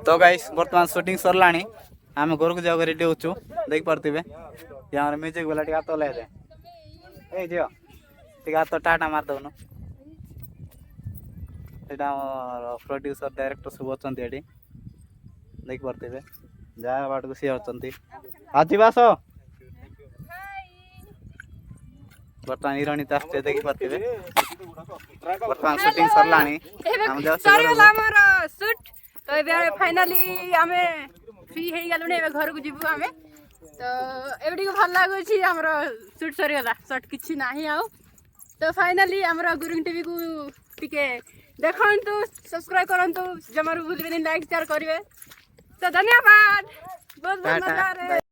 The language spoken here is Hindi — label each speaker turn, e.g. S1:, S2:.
S1: तो गाइस बर्तमान शूटिंग सरला आम घर को जाओ रेडी होचु देख पार्थे यहाँ म्यूजिक वाला हाथ ले झील टे हाथ टाटा मार दौन प्रोड्यूसर डायरेक्टर सब अच्छा देख पार्थे जहाँ बाट को सी अच्छा आस बर्तमान हिरोइन आसचे देख पार्थे बर्तमान शूटिंग सरला
S2: तो फाइनाली आम फ्री हो गलु घर को जीवु आम तो एवटी भल लगुच शूट सरीगला शर्ट किसी ना आ तो फाइनाली आमर गुरुंग टीवी को टिके देखु सब्सक्राइब करूँ जमार भूल लाइक शेयर करेंगे तो धन्यवाद बहुत बहुत मजा